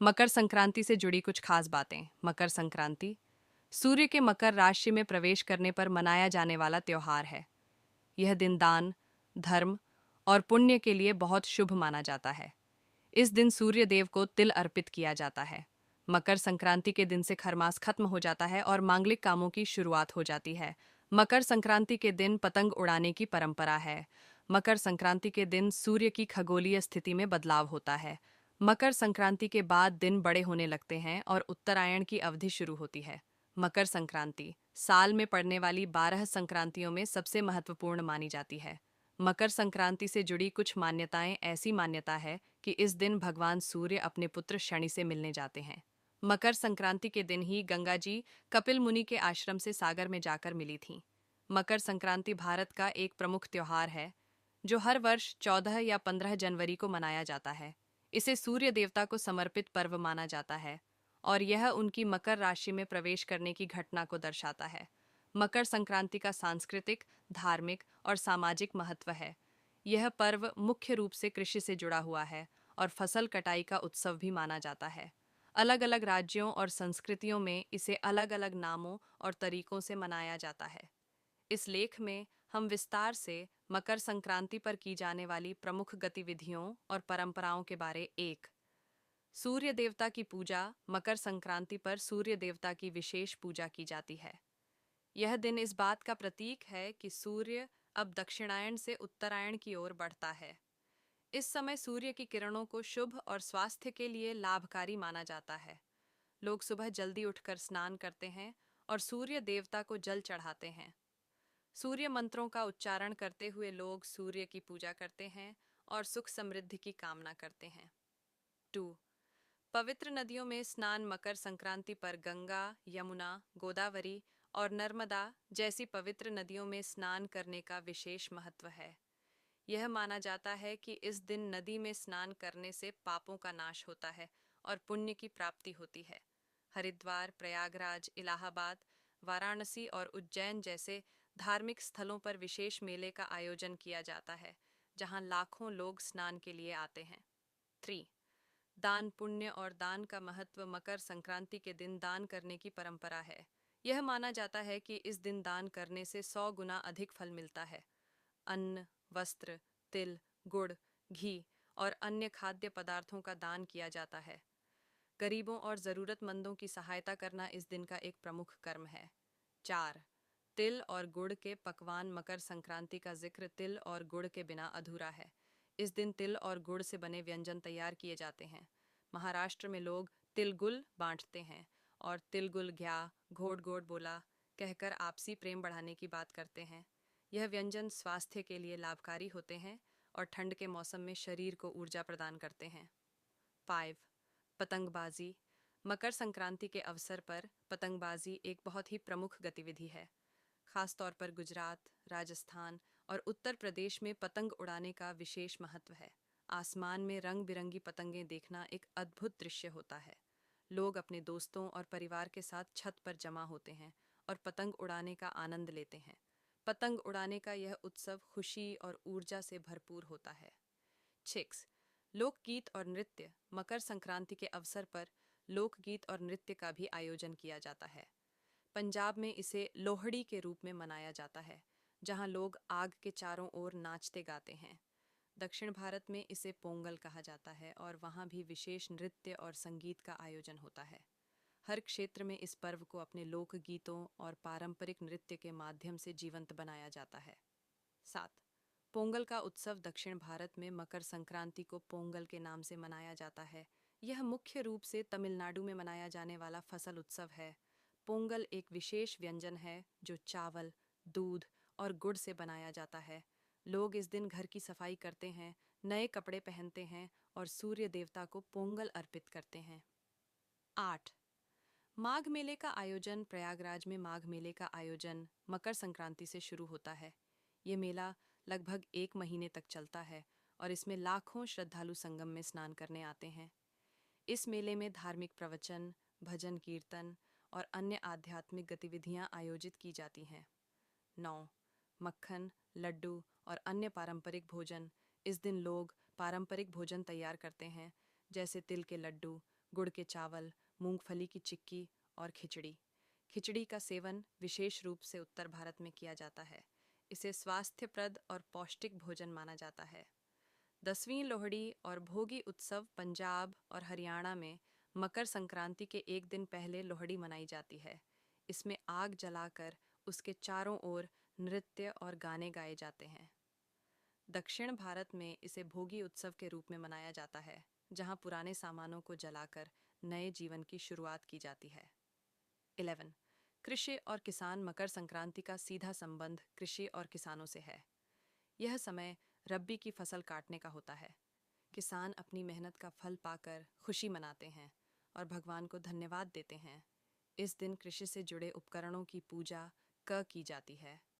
मकर संक्रांति से जुड़ी कुछ खास बातें। मकर संक्रांति सूर्य के मकर राशि में प्रवेश करने पर मनाया जाने वाला त्योहार है। यह दिन दान, धर्म और पुण्य के लिए बहुत शुभ माना जाता है। इस दिन सूर्य देव को तिल अर्पित किया जाता है। मकर संक्रांति के दिन से खरमास खत्म हो जाता है और मांगलिक कामों की शुरुआत हो जाती है। मकर संक्रांति के दिन पतंग उड़ाने की परंपरा है। मकर संक्रांति के दिन सूर्य की खगोलीय स्थिति में बदलाव होता है। मकर संक्रांति के बाद दिन बड़े होने लगते हैं और उत्तरायण की अवधि शुरू होती है। मकर संक्रांति साल में पड़ने वाली 12 संक्रांतियों में सबसे महत्वपूर्ण मानी जाती है। मकर संक्रांति से जुड़ी कुछ मान्यताएं ऐसी मान्यता है कि इस दिन भगवान सूर्य अपने पुत्र शनि से मिलने जाते हैं। मकर संक्रांति के दिन ही गंगा जी कपिल मुनि के आश्रम से सागर में जाकर मिली थीं। मकर संक्रांति भारत का एक प्रमुख त्योहार है जो हर वर्ष 14 या 15 जनवरी को मनाया जाता है। इसे सूर्य देवता को समर्पित पर्व माना जाता है और यह उनकी मकर राशि में प्रवेश करने की घटना को दर्शाता है। मकर संक्रांति का सांस्कृतिक, धार्मिक और सामाजिक महत्व है। यह पर्व मुख्य रूप से कृषि से जुड़ा हुआ है और फसल कटाई का उत्सव भी माना जाता है। अलग अलग राज्यों और संस्कृतियों में इसे अलग अलग नामों और तरीकों से मनाया जाता है। इस लेख में हम विस्तार से मकर संक्रांति पर की जाने वाली प्रमुख गतिविधियों और परंपराओं के बारे। एक, सूर्य देवता की पूजा। मकर संक्रांति पर सूर्य देवता की विशेष पूजा की जाती है। यह दिन इस बात का प्रतीक है कि सूर्य अब दक्षिणायन से उत्तरायण की ओर बढ़ता है। इस समय सूर्य की किरणों को शुभ और स्वास्थ्य के लिए लाभकारी माना जाता है। लोग सुबह जल्दी उठकर स्नान करते हैं और सूर्य देवता को जल चढ़ाते हैं। सूर्य मंत्रों का उच्चारण करते हुए लोग सूर्य की पूजा करते हैं और सुख समृद्धि की कामना करते हैं। 2. पवित्र नदियों में स्नान। मकर संक्रांति पर गंगा, यमुना, गोदावरी और नर्मदा जैसी पवित्र नदियों में स्नान करने का विशेष महत्व है। यह माना जाता है कि इस दिन नदी में स्नान करने से पापों का नाश होता है और पुण्य की प्राप्ति होती है। हरिद्वार, प्रयागराज, इलाहाबाद, वाराणसी और उज्जैन जैसे धार्मिक स्थलों पर विशेष मेले का आयोजन किया जाता है, जहां लाखों लोग स्नान के लिए आते हैं। 3. दान, पुण्य और दान का महत्व। मकर संक्रांति के दिन दान करने की परंपरा है। यह माना जाता है कि इस दिन दान करने से 100 गुना अधिक फल मिलता है। अन्न, वस्त्र, तिल, गुड़, घी और अन्य खाद्य पदार्थों का दान किया जाता है। गरीबों और ज़रूरतमंदों की सहायता करना इस दिन का एक प्रमुख कर्म है। 4. तिल और गुड़ के पकवान। मकर संक्रांति का जिक्र तिल और गुड़ के बिना अधूरा है। इस दिन तिल और गुड़ से बने व्यंजन तैयार किए जाते हैं। महाराष्ट्र में लोग तिलगुल बांटते हैं और तिलगुल घ्या, घोड़ घोड़ बोला कहकर आपसी प्रेम बढ़ाने की बात करते हैं। यह व्यंजन स्वास्थ्य के लिए लाभकारी होते हैं और ठंड के मौसम में शरीर को ऊर्जा प्रदान करते हैं। 5. पतंगबाजी। मकर संक्रांति के अवसर पर पतंगबाजी एक बहुत ही प्रमुख गतिविधि है। खास तौर पर गुजरात, राजस्थान और उत्तर प्रदेश में पतंग उड़ाने का विशेष महत्व है। आसमान में रंग बिरंगी पतंगें देखना एक अद्भुत दृश्य होता है। लोग अपने दोस्तों और परिवार के साथ छत पर जमा होते हैं और पतंग उड़ाने का आनंद लेते हैं। पतंग उड़ाने का यह उत्सव खुशी और ऊर्जा से भरपूर होता है। 6. लोकगीत और नृत्य। मकर संक्रांति के अवसर पर लोकगीत और नृत्य का भी आयोजन किया जाता है। पंजाब में इसे लोहड़ी के रूप में मनाया जाता है, जहां लोग आग के चारों ओर नाचते गाते हैं। दक्षिण भारत में इसे पोंगल कहा जाता है और वहां भी विशेष नृत्य और संगीत का आयोजन होता है। हर क्षेत्र में इस पर्व को अपने लोक गीतों और पारंपरिक नृत्य के माध्यम से जीवंत बनाया जाता है। 7. पोंगल का उत्सव। दक्षिण भारत में मकर संक्रांति को पोंगल के नाम से मनाया जाता है। यह मुख्य रूप से तमिलनाडु में मनाया जाने वाला फसल उत्सव है। पोंगल एक विशेष व्यंजन है जो चावल, दूध और गुड़ से बनाया जाता है। लोग इस दिन घर की सफाई करते हैं, नए कपड़े पहनते हैं और सूर्य देवता को पोंगल अर्पित करते हैं। 8. माघ मेले का आयोजन। प्रयागराज में माघ मेले का आयोजन मकर संक्रांति से शुरू होता है। ये मेला लगभग 1 महीने तक चलता है और इसमें लाखों श्रद्धालु संगम में स्नान करने आते हैं। इस मेले में धार्मिक प्रवचन, भजन कीर्तन और अन्य आध्यात्मिक गतिविधियां आयोजित की जाती हैं। 9. मक्खन, लड्डू और अन्य पारंपरिक भोजन। इस दिन लोग पारंपरिक भोजन तैयार करते हैं, जैसे तिल के लड्डू, गुड़ के चावल, मूंगफली की चिक्की और खिचड़ी। खिचड़ी का सेवन विशेष रूप से उत्तर भारत में किया जाता है। इसे स्वास्थ्यप्रद और पौष्टिक भोजन माना जाता है। 10वीं लोहड़ी और भोगी उत्सव पंजाब और हरियाणा में मकर संक्रांति के एक दिन पहले लोहड़ी मनाई जाती है। इसमें आग जलाकर उसके चारों ओर नृत्य और गाने गाए जाते हैं। दक्षिण भारत में इसे भोगी उत्सव के रूप में मनाया जाता है, जहां पुराने सामानों को जलाकर नए जीवन की शुरुआत की जाती है। 11. कृषि और किसान। मकर संक्रांति का सीधा संबंध कृषि और किसानों से है। यह समय रब्बी की फसल काटने का होता है। किसान अपनी मेहनत का फल पाकर खुशी मनाते हैं और भगवान को धन्यवाद देते हैं। इस दिन कृषि से जुड़े उपकरणों की पूजा की जाती है